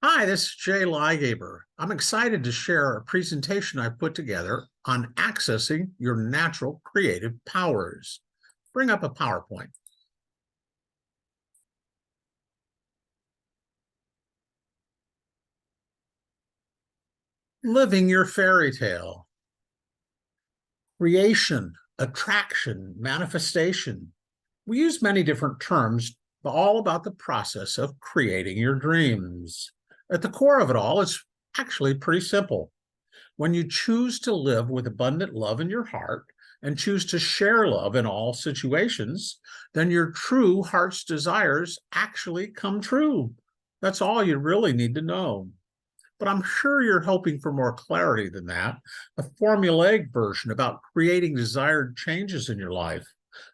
Hi, this is Jay Ligaber. I'm excited to share a presentation I put together on accessing your natural creative powers. Bring up a PowerPoint. Living your fairy tale. Creation, attraction, manifestation. We use many different terms, but all about the process of creating your dreams. At the core of it all, it's actually pretty simple. When you choose to live with abundant love in your heart and choose to share love in all situations, then your true heart's desires actually come true. That's all you really need to know. But I'm sure you're hoping for more clarity than that, a formulaic version about creating desired changes in your life.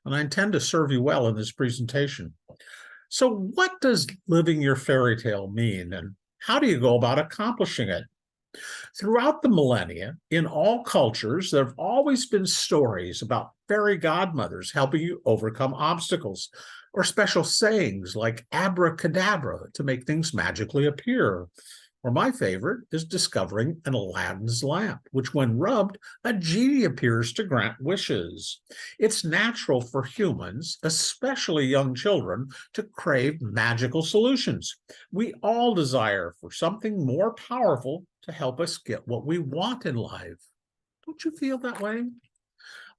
And I intend to serve you well in this presentation. So, what does living your fairy tale mean, and how do you go about accomplishing it? Throughout the millennia, in all cultures, there have always been stories about fairy godmothers helping you overcome obstacles, or special sayings like abracadabra to make things magically appear. Or my favorite is discovering an Aladdin's lamp, which, when rubbed, a genie appears to grant wishes. It's natural for humans, especially young children, to crave magical solutions. We all desire for something more powerful to help us get what we want in life. Don't you feel that way?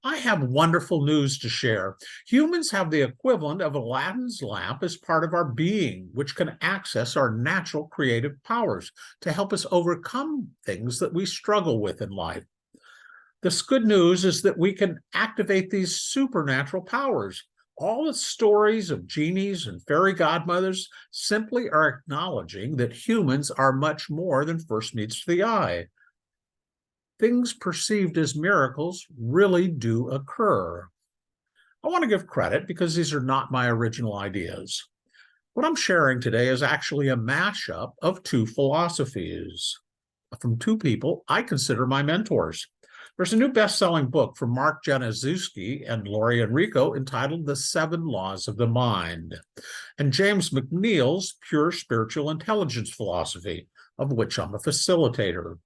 I have wonderful news to share. Humans have the equivalent of Aladdin's lamp as part of our being, which can access our natural creative powers to help us overcome things that we struggle with in life. This good news is that we can activate these supernatural powers. All the stories of genies and fairy godmothers simply are acknowledging that humans are much more than first meets the eye. Things perceived as miracles really do occur. I want to give credit because these are not my original ideas. What I'm sharing today is actually a mashup of two philosophies from two people I consider my mentors. There's a new best-selling book from Mark Januszewski and Lori Enrico entitled The 7 Laws of the Mind, and James MacNeil's Pure Spiritual Intelligence Philosophy, of which I'm a facilitator.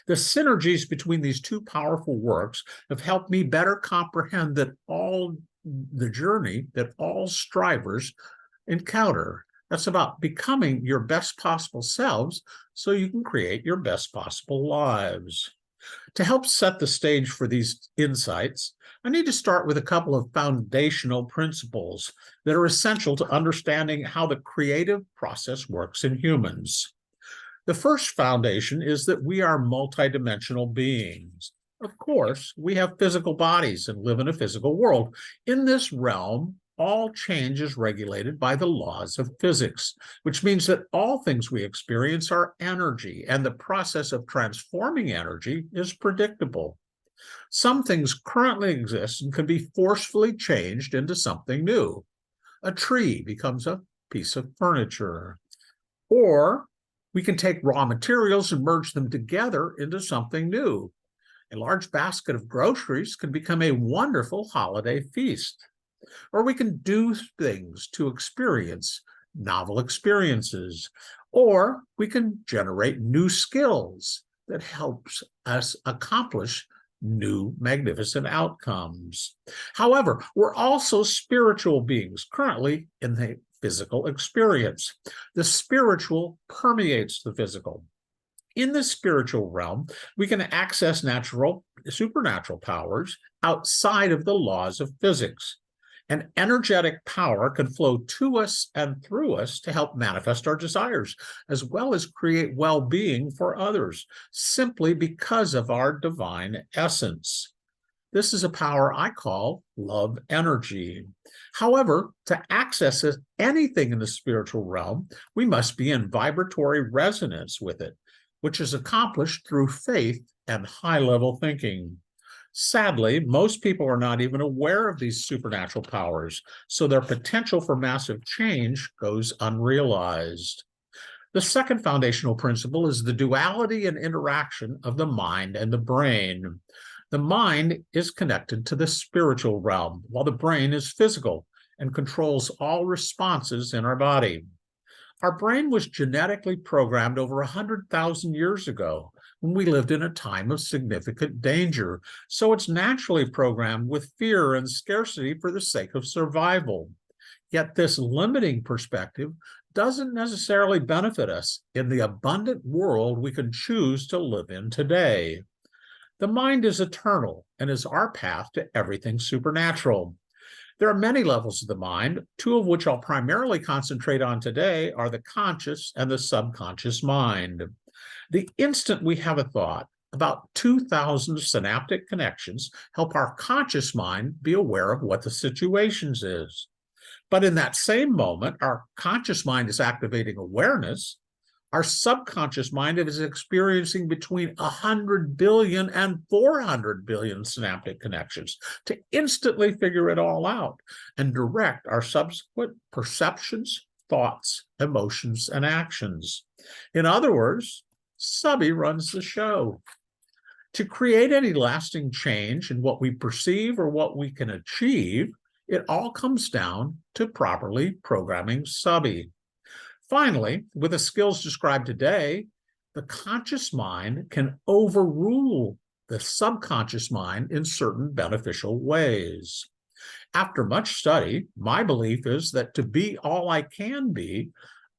The synergies between these two powerful works have helped me better comprehend that all the journey that all strivers encounter. That's about becoming your best possible selves so you can create your best possible lives. To help set the stage for these insights, I need to start with a couple of foundational principles that are essential to understanding how the creative process works in humans. The first foundation is that we are multidimensional beings. Of course, we have physical bodies and live in a physical world. In this realm, all change is regulated by the laws of physics, which means that all things we experience are energy, and the process of transforming energy is predictable. Some things currently exist and can be forcefully changed into something new. A tree becomes a piece of furniture. Or we can take raw materials and merge them together into something new. A large basket of groceries can become a wonderful holiday feast. Or we can do things to experience novel experiences. Or we can generate new skills that helps us accomplish new magnificent outcomes. However, we're also spiritual beings currently in the physical experience. The spiritual permeates the physical. In the spiritual realm, we can access supernatural powers outside of the laws of physics. An energetic power can flow to us and through us to help manifest our desires, as well as create well-being for others, simply because of our divine essence. This is a power I call love energy. However, to access anything in the spiritual realm, we must be in vibratory resonance with it, which is accomplished through faith and high-level thinking. Sadly, most people are not even aware of these supernatural powers, so their potential for massive change goes unrealized. The second foundational principle is the duality and interaction of the mind and the brain. The mind is connected to the spiritual realm, while the brain is physical and controls all responses in our body. Our brain was genetically programmed over 100,000 years ago when we lived in a time of significant danger, so it's naturally programmed with fear and scarcity for the sake of survival. Yet this limiting perspective doesn't necessarily benefit us in the abundant world we can choose to live in today. The mind is eternal and is our path to everything supernatural. There are many levels of the mind, two of which I'll primarily concentrate on today are the conscious and the subconscious mind. The instant we have a thought, about 2,000 synaptic connections help our conscious mind be aware of what the situation is. But in that same moment, our conscious mind is activating awareness. Our subconscious mind is experiencing between 100 billion and 400 billion synaptic connections to instantly figure it all out and direct our subsequent perceptions, thoughts, emotions, and actions. In other words, Subby runs the show. To create any lasting change in what we perceive or what we can achieve, it all comes down to properly programming Subby. Finally, with the skills described today, the conscious mind can overrule the subconscious mind in certain beneficial ways. After much study, my belief is that to be all I can be,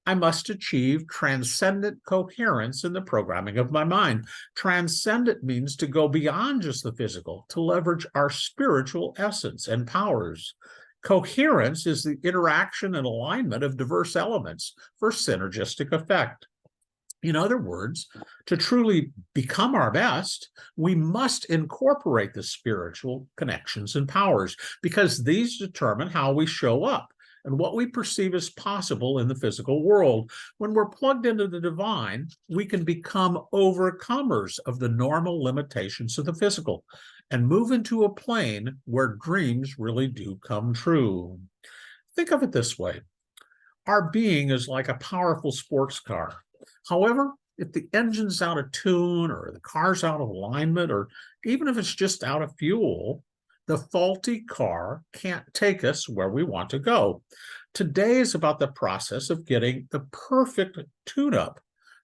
I must achieve transcendent coherence in the programming of my mind. Transcendent means to go beyond just the physical, to leverage our spiritual essence and powers. Coherence is the interaction and alignment of diverse elements for synergistic effect. In other words, to truly become our best, we must incorporate the spiritual connections and powers because these determine how we show up and what we perceive as possible in the physical world. When we're plugged into the divine, we can become overcomers of the normal limitations of the physical and move into a plane where dreams really do come true. Think of it this way. Our being is like a powerful sports car. However, if the engine's out of tune or the car's out of alignment, or even if it's just out of fuel, the faulty car can't take us where we want to go. Today is about the process of getting the perfect tune-up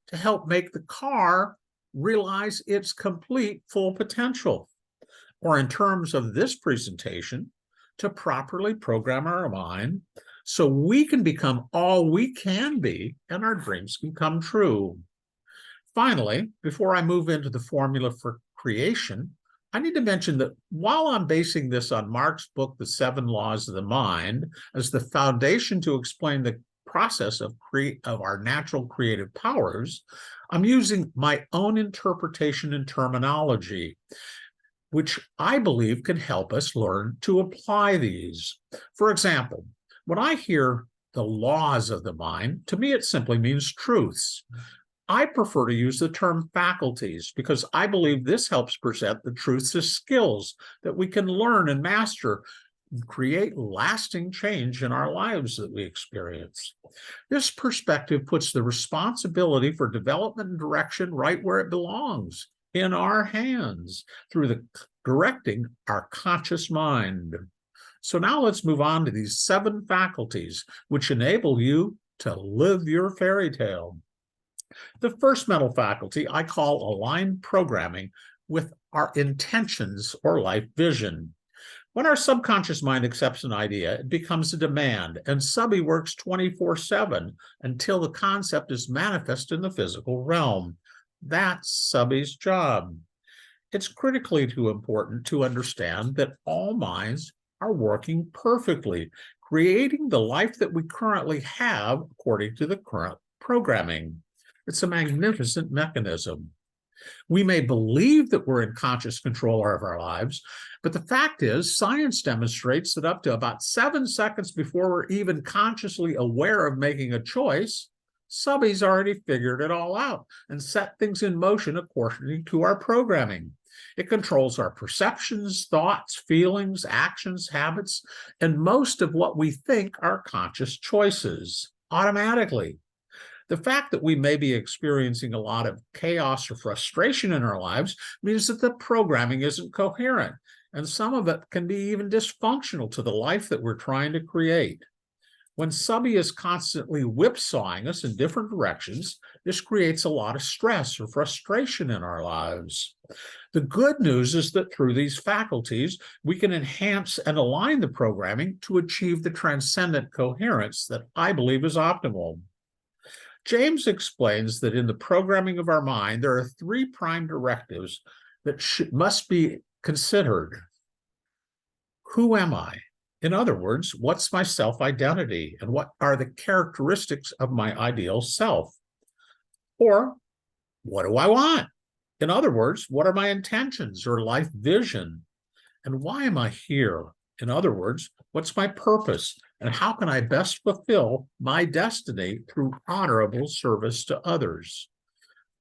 to help make the car realize its complete full potential. Or in terms of this presentation, to properly program our mind so we can become all we can be and our dreams can come true. Finally, before I move into the formula for creation, I need to mention that while I'm basing this on Mark's book, The 7 Laws of the Mind, as the foundation to explain the process of our natural creative powers, I'm using my own interpretation and terminology, which I believe can help us learn to apply these. For example, when I hear the laws of the mind, to me it simply means truths. I prefer to use the term faculties because I believe this helps present the truths as skills that we can learn and master and create lasting change in our lives that we experience. This perspective puts the responsibility for development and direction right where it belongs, in our hands, through the directing our conscious mind. So now let's move on to these 7 faculties which enable you to live your fairy tale. The first mental faculty I call aligned programming with our intentions or life vision. When our subconscious mind accepts an idea, it becomes a demand, and Subby works 24/7 until the concept is manifest in the physical realm. That's Subby's job. It's critically too important to understand that all minds are working perfectly, creating the life that we currently have according to the current programming. It's a magnificent mechanism. We may believe that we're in conscious control of our lives, but the fact is, science demonstrates that up to about 7 seconds before we're even consciously aware of making a choice, Subby's already figured it all out and set things in motion according to our programming. It controls our perceptions, thoughts, feelings, actions, habits, and most of what we think are conscious choices automatically. The fact that we may be experiencing a lot of chaos or frustration in our lives means that the programming isn't coherent, and some of it can be even dysfunctional to the life that we're trying to create. When subby is constantly whipsawing us in different directions, this creates a lot of stress or frustration in our lives. The good news is that through these faculties, we can enhance and align the programming to achieve the transcendent coherence that I believe is optimal. James explains that in the programming of our mind, there are three prime directives that must be considered. Who am I? In other words, what's my self-identity and what are the characteristics of my ideal self? Or what do I want? In other words, what are my intentions or life vision? And why am I here? In other words, what's my purpose? And how can I best fulfill my destiny through honorable service to others?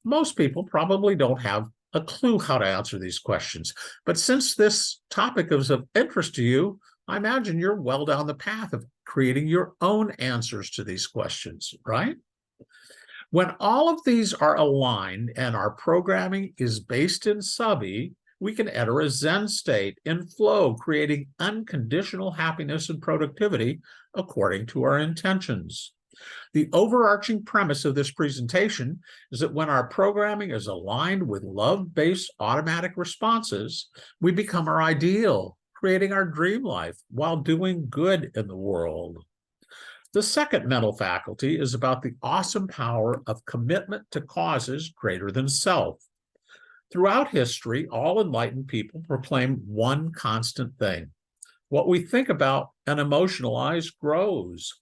Most people probably don't have a clue how to answer these questions. But since this topic is of interest to you, I imagine you're well down the path of creating your own answers to these questions, right? When all of these are aligned and our programming is based in subby, we can enter a Zen state in flow, creating unconditional happiness and productivity according to our intentions. The overarching premise of this presentation is that when our programming is aligned with love-based automatic responses, we become our ideal, creating our dream life while doing good in the world. The second mental faculty is about the awesome power of commitment to causes greater than self. Throughout history, all enlightened people proclaim one constant thing. What we think about and emotionalize grows.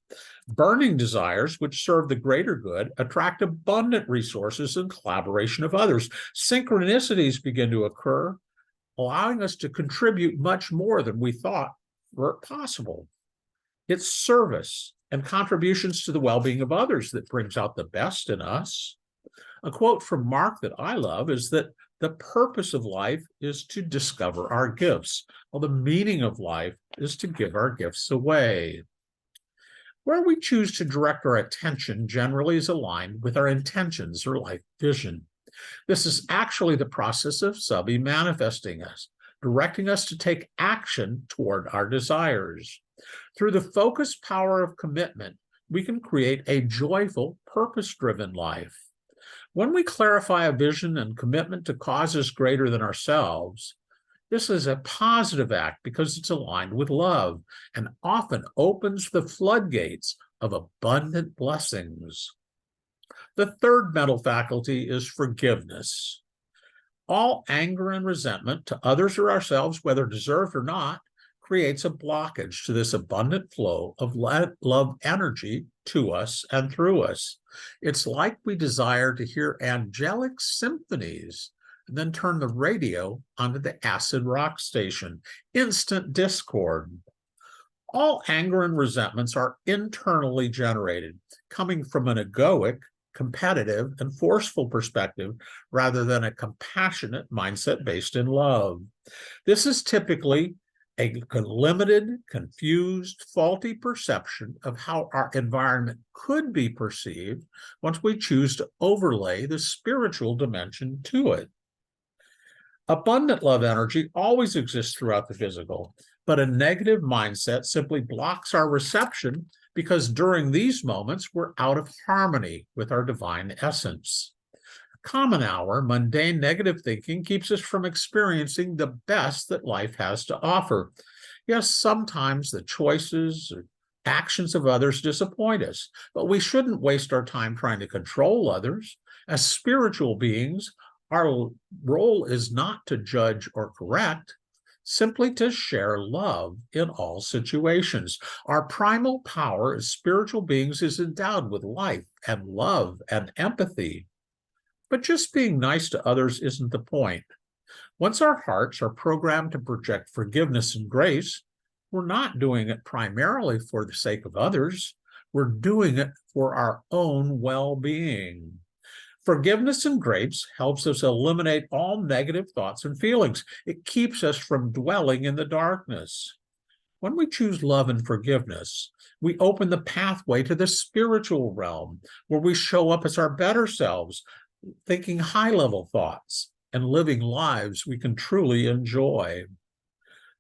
Burning desires, which serve the greater good, attract abundant resources and collaboration of others. Synchronicities begin to occur, allowing us to contribute much more than we thought were possible. It's service and contributions to the well-being of others that brings out the best in us. A quote from Mark that I love is that the purpose of life is to discover our gifts, while the meaning of life is to give our gifts away. Where we choose to direct our attention generally is aligned with our intentions or life vision. This is actually the process of subby manifesting us, directing us to take action toward our desires. Through the focused power of commitment, we can create a joyful, purpose-driven life. When we clarify a vision and commitment to causes greater than ourselves, this is a positive act because it's aligned with love and often opens the floodgates of abundant blessings. The third mental faculty is forgiveness. All anger and resentment to others or ourselves, whether deserved or not, creates a blockage to this abundant flow of love energy to us and through us. It's like we desire to hear angelic symphonies and then turn the radio onto the acid rock station. Instant discord. All anger and resentments are internally generated, coming from an egoic, competitive, and forceful perspective rather than a compassionate mindset based in love. This is typically a limited, confused, faulty perception of how our environment could be perceived once we choose to overlay the spiritual dimension to it. Abundant love energy always exists throughout the physical, but a negative mindset simply blocks our reception because during these moments, we're out of harmony with our divine essence. Common hour, mundane negative thinking keeps us from experiencing the best that life has to offer. Yes, sometimes the choices or actions of others disappoint us, but we shouldn't waste our time trying to control others. As spiritual beings, our role is not to judge or correct, simply to share love in all situations. Our primal power as spiritual beings is endowed with life and love and empathy. But just being nice to others isn't the point. Once our hearts are programmed to project forgiveness and grace, we're not doing it primarily for the sake of others. We're doing it for our own well-being. Forgiveness and grace helps us eliminate all negative thoughts and feelings. It keeps us from dwelling in the darkness. When we choose love and forgiveness, we open the pathway to the spiritual realm, where we show up as our better selves, thinking high-level thoughts and living lives we can truly enjoy.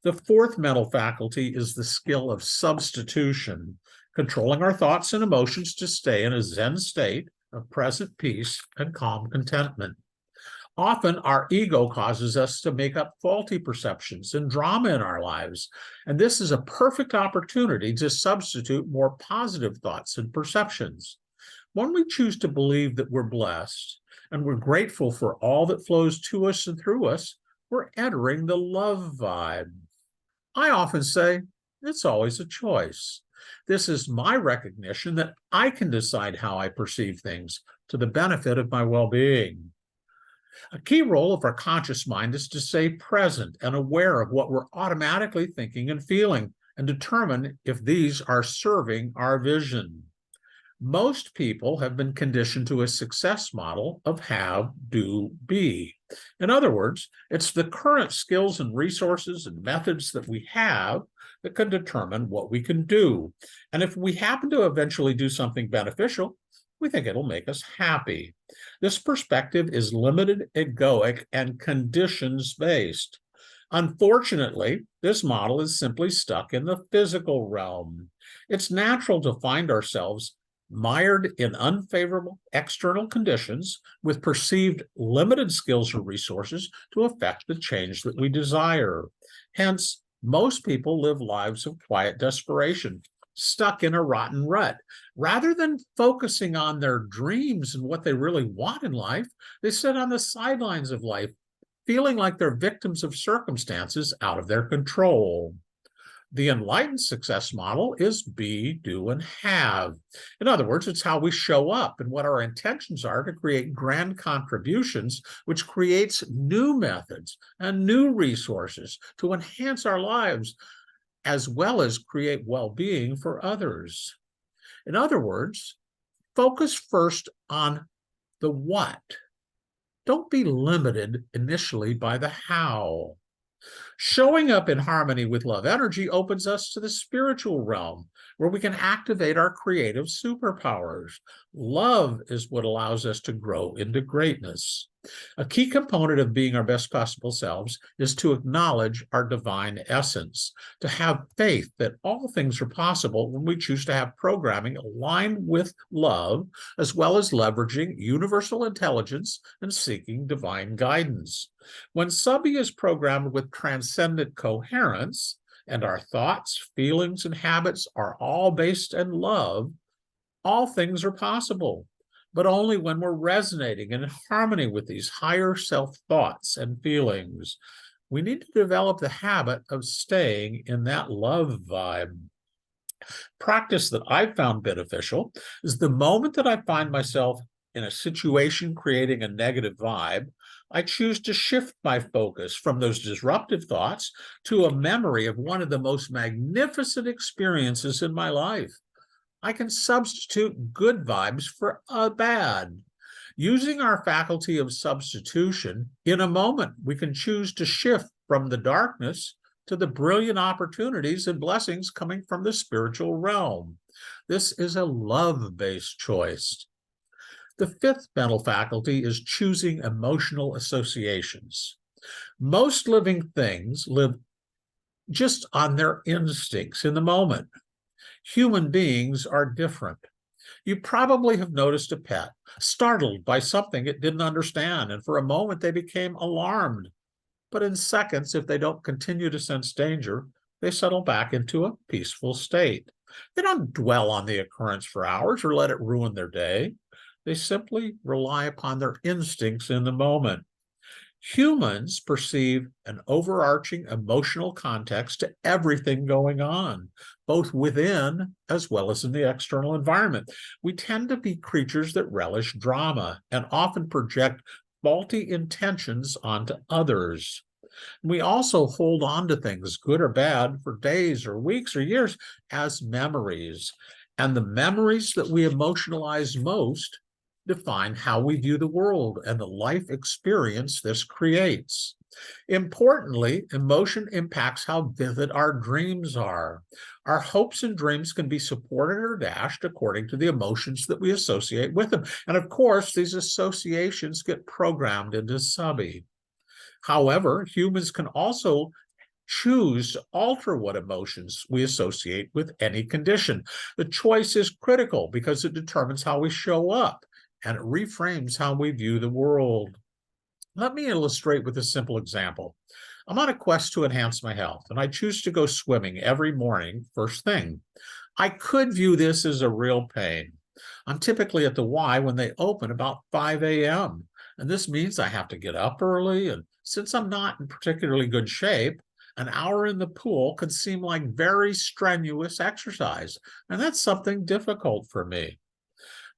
The fourth mental faculty is the skill of substitution, controlling our thoughts and emotions to stay in a Zen state of present peace and calm contentment. Often, our ego causes us to make up faulty perceptions and drama in our lives, and this is a perfect opportunity to substitute more positive thoughts and perceptions. When we choose to believe that we're blessed and we're grateful for all that flows to us and through us, we're entering the love vibe. I often say, it's always a choice. This is my recognition that I can decide how I perceive things to the benefit of my well-being. A key role of our conscious mind is to stay present and aware of what we're automatically thinking and feeling and determine if these are serving our vision. Most people have been conditioned to a success model of have, do, be. In other words, it's the current skills and resources and methods that we have that can determine what we can do. And if we happen to eventually do something beneficial, we think it'll make us happy. This perspective is limited, egoic, and conditions-based. Unfortunately, this model is simply stuck in the physical realm. It's natural to find ourselves mired in unfavorable external conditions with perceived limited skills or resources to affect the change that we desire. Hence, most people live lives of quiet desperation, stuck in a rotten rut. Rather than focusing on their dreams and what they really want in life, they sit on the sidelines of life, feeling like they're victims of circumstances out of their control. The enlightened success model is be, do, and have. In other words, it's how we show up and what our intentions are to create grand contributions, which creates new methods and new resources to enhance our lives, as well as create well-being for others. In other words, focus first on the what. Don't be limited initially by the how. Showing up in harmony with love energy opens us to the spiritual realm, where we can activate our creative superpowers. Love is what allows us to grow into greatness. A key component of being our best possible selves is to acknowledge our divine essence, to have faith that all things are possible when we choose to have programming aligned with love, as well as leveraging universal intelligence and seeking divine guidance. When Subby is programmed with transcendent coherence, and our thoughts, feelings, and habits are all based in love, all things are possible, but only when we're resonating in harmony with these higher self-thoughts and feelings. We need to develop the habit of staying in that love vibe. Practice that I've found beneficial is the moment that I find myself in a situation creating a negative vibe, I choose to shift my focus from those disruptive thoughts to a memory of one of the most magnificent experiences in my life. I can substitute good vibes for bad. Using our faculty of substitution, in a moment, we can choose to shift from the darkness to the brilliant opportunities and blessings coming from the spiritual realm. This is a love-based choice. The fifth mental faculty is choosing emotional associations. Most living things live just on their instincts in the moment. Human beings are different. You probably have noticed a pet startled by something it didn't understand, and for a moment they became alarmed. But in seconds, if they don't continue to sense danger, they settle back into a peaceful state. They don't dwell on the occurrence for hours or let it ruin their day. They simply rely upon their instincts in the moment. Humans perceive an overarching emotional context to everything going on, both within as well as in the external environment. We tend to be creatures that relish drama and often project faulty intentions onto others. We also hold on to things, good or bad, for days or weeks or years as memories. And the memories that we emotionalize most define how we view the world and the life experience this creates. Importantly, emotion impacts how vivid our dreams are. Our hopes and dreams can be supported or dashed according to the emotions that we associate with them. And of course, these associations get programmed into subby. However, humans can also choose to alter what emotions we associate with any condition. The choice is critical because it determines how we show up and it reframes how we view the world. Let me illustrate with a simple example. I'm on a quest to enhance my health, and I choose to go swimming every morning first thing. I could view this as a real pain. I'm typically at the Y when they open about 5 a.m., and this means I have to get up early, and since I'm not in particularly good shape, an hour in the pool could seem like very strenuous exercise, and that's something difficult for me.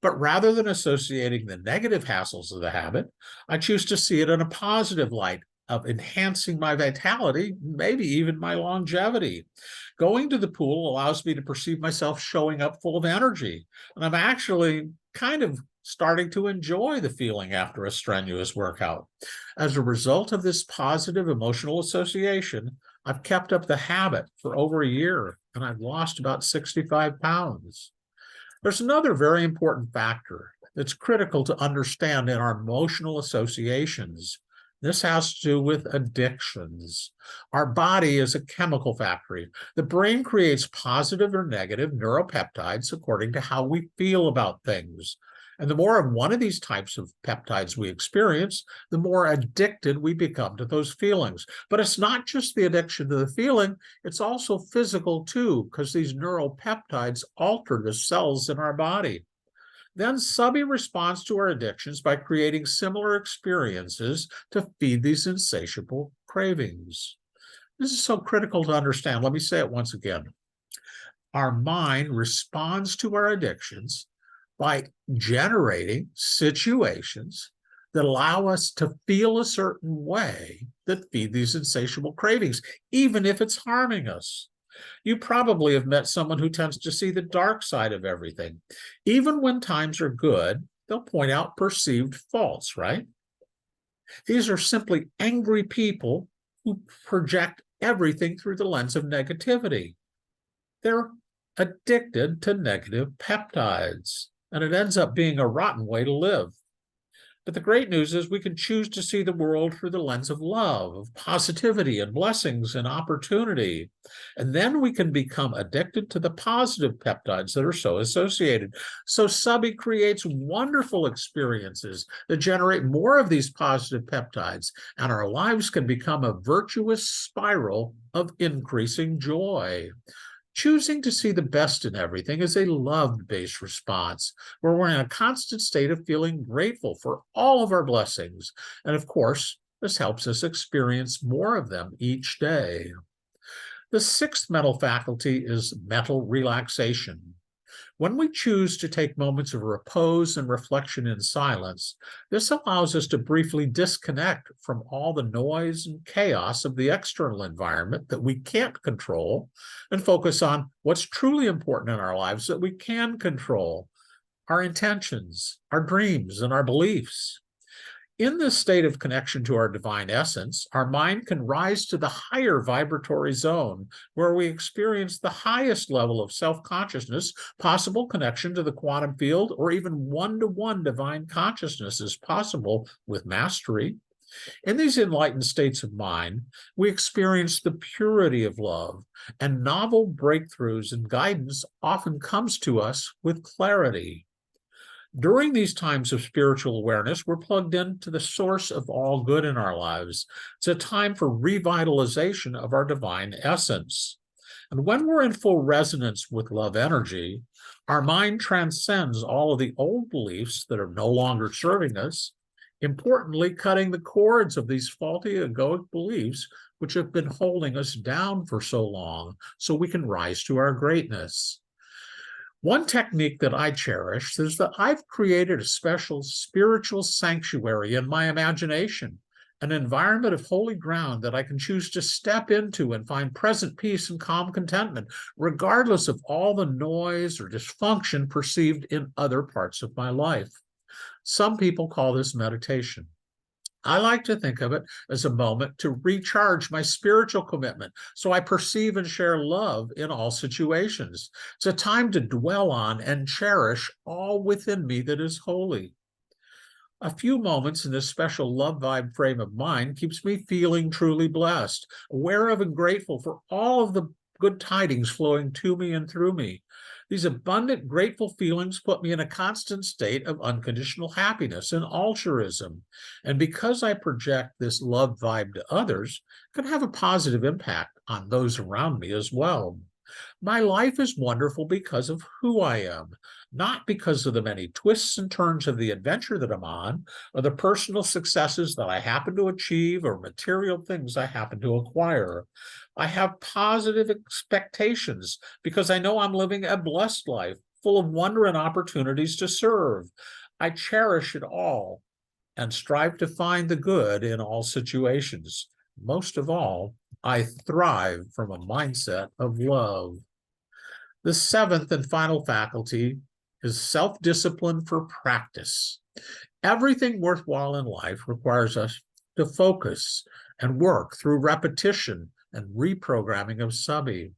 But rather than associating the negative hassles of the habit, I choose to see it in a positive light of enhancing my vitality, maybe even my longevity. Going to the pool allows me to perceive myself showing up full of energy, and I'm actually kind of starting to enjoy the feeling after a strenuous workout. As a result of this positive emotional association, I've kept up the habit for over a year, and I've lost about 65 pounds. There's another very important factor that's critical to understand in our emotional associations. This has to do with addictions. Our body is a chemical factory. The brain creates positive or negative neuropeptides according to how we feel about things. And the more of one of these types of peptides we experience, the more addicted we become to those feelings. But it's not just the addiction to the feeling, it's also physical too, because these neuropeptides alter the cells in our body. Then subby responds to our addictions by creating similar experiences to feed these insatiable cravings. This is so critical to understand. Let me say it once again. Our mind responds to our addictions by generating situations that allow us to feel a certain way that feed these insatiable cravings, even if it's harming us. You probably have met someone who tends to see the dark side of everything. Even when times are good, they'll point out perceived faults, right? These are simply angry people who project everything through the lens of negativity. They're addicted to negative peptides, and it ends up being a rotten way to live. But the great news is we can choose to see the world through the lens of love, of positivity and blessings and opportunity. And then we can become addicted to the positive peptides that are so associated. So subby creates wonderful experiences that generate more of these positive peptides, and our lives can become a virtuous spiral of increasing joy. Choosing to see the best in everything is a love-based response, where we're in a constant state of feeling grateful for all of our blessings. And of course, this helps us experience more of them each day. The sixth mental faculty is mental relaxation. When we choose to take moments of repose and reflection in silence, this allows us to briefly disconnect from all the noise and chaos of the external environment that we can't control and focus on what's truly important in our lives that we can control: our intentions, our dreams, and our beliefs. In this state of connection to our divine essence, our mind can rise to the higher vibratory zone where we experience the highest level of self-consciousness, possible connection to the quantum field, or even one-to-one divine consciousness is possible with mastery. In these enlightened states of mind, we experience the purity of love, and novel breakthroughs and guidance often comes to us with clarity. During these times of spiritual awareness, we're plugged into the source of all good in our lives. It's a time for revitalization of our divine essence. And when we're in full resonance with love energy, our mind transcends all of the old beliefs that are no longer serving us, importantly, cutting the cords of these faulty egoic beliefs which have been holding us down for so long, so we can rise to our greatness. One technique that I cherish is that I've created a special spiritual sanctuary in my imagination, an environment of holy ground that I can choose to step into and find present peace and calm contentment, regardless of all the noise or dysfunction perceived in other parts of my life. Some people call this meditation. I like to think of it as a moment to recharge my spiritual commitment, so I perceive and share love in all situations. It's a time to dwell on and cherish all within me that is holy. A few moments in this special love vibe frame of mind keeps me feeling truly blessed, aware of and grateful for all of the good tidings flowing to me and through me. These abundant, grateful feelings put me in a constant state of unconditional happiness and altruism. And because I project this love vibe to others, it can have a positive impact on those around me as well. My life is wonderful because of who I am, not because of the many twists and turns of the adventure that I'm on, or the personal successes that I happen to achieve, or material things I happen to acquire. I have positive expectations because I know I'm living a blessed life, full of wonder and opportunities to serve. I cherish it all and strive to find the good in all situations. Most of all, I thrive from a mindset of love. The seventh and final faculty is self-discipline for practice. Everything worthwhile in life requires us to focus and work through repetition and reprogramming of subby.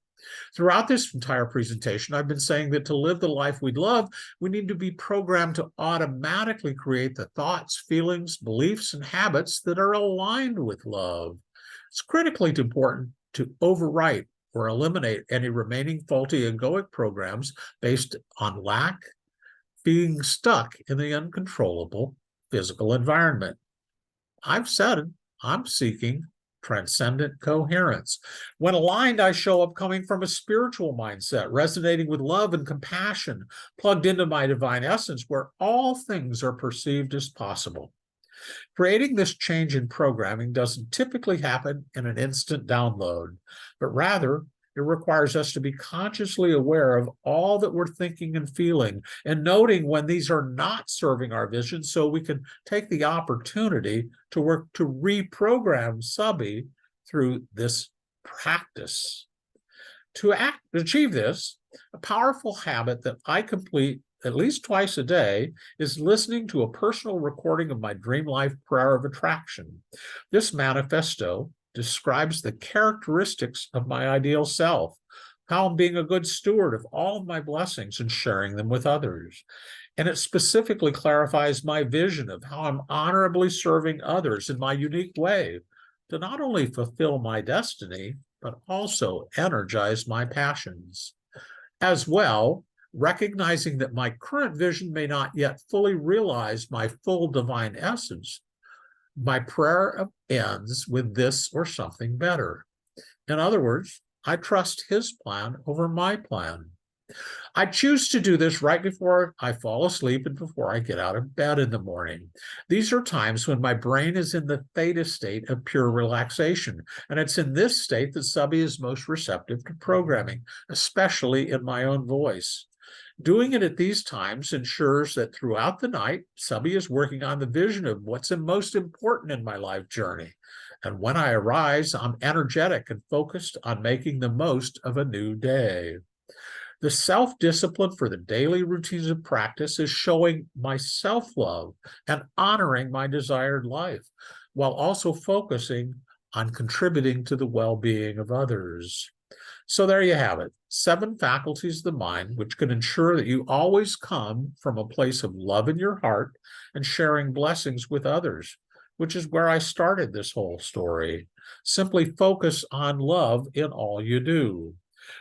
Throughout this entire presentation, I've been saying that to live the life we love, we need to be programmed to automatically create the thoughts, feelings, beliefs, and habits that are aligned with love. It's critically important to overwrite or eliminate any remaining faulty egoic programs based on lack, being stuck in the uncontrollable physical environment. I've said I'm seeking transcendent coherence. When aligned, I show up coming from a spiritual mindset, resonating with love and compassion, plugged into my divine essence, where all things are perceived as possible. Creating this change in programming doesn't typically happen in an instant download, but rather it requires us to be consciously aware of all that we're thinking and feeling and noting when these are not serving our vision so we can take the opportunity to work to reprogram subby through this practice. To achieve this, a powerful habit that I complete at least twice a day is listening to a personal recording of my dream life prayer of attraction. This manifesto describes the characteristics of my ideal self, how I'm being a good steward of all of my blessings and sharing them with others. And it specifically clarifies my vision of how I'm honorably serving others in my unique way to not only fulfill my destiny, but also energize my passions. As well, recognizing that my current vision may not yet fully realize my full divine essence, my prayer ends with this or something better. In other words, I trust his plan over my plan. I choose to do this right before I fall asleep and before I get out of bed in the morning. These are times when my brain is in the theta state of pure relaxation, and it's in this state that subby is most receptive to programming, especially in my own voice. Doing it at these times ensures that throughout the night, subby is working on the vision of what's most important in my life journey. And when I arise, I'm energetic and focused on making the most of a new day. The self-discipline for the daily routines of practice is showing my self-love and honoring my desired life, while also focusing on contributing to the well-being of others. So there you have it, 7 faculties of the mind, which can ensure that you always come from a place of love in your heart and sharing blessings with others, which is where I started this whole story. Simply focus on love in all you do.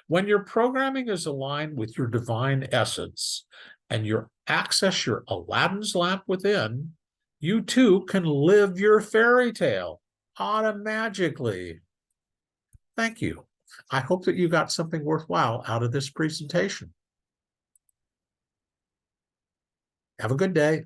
When your programming is aligned with your divine essence and you access your Aladdin's lamp within, you too can live your fairy tale automatically. Thank you. I hope that you got something worthwhile out of this presentation. Have a good day.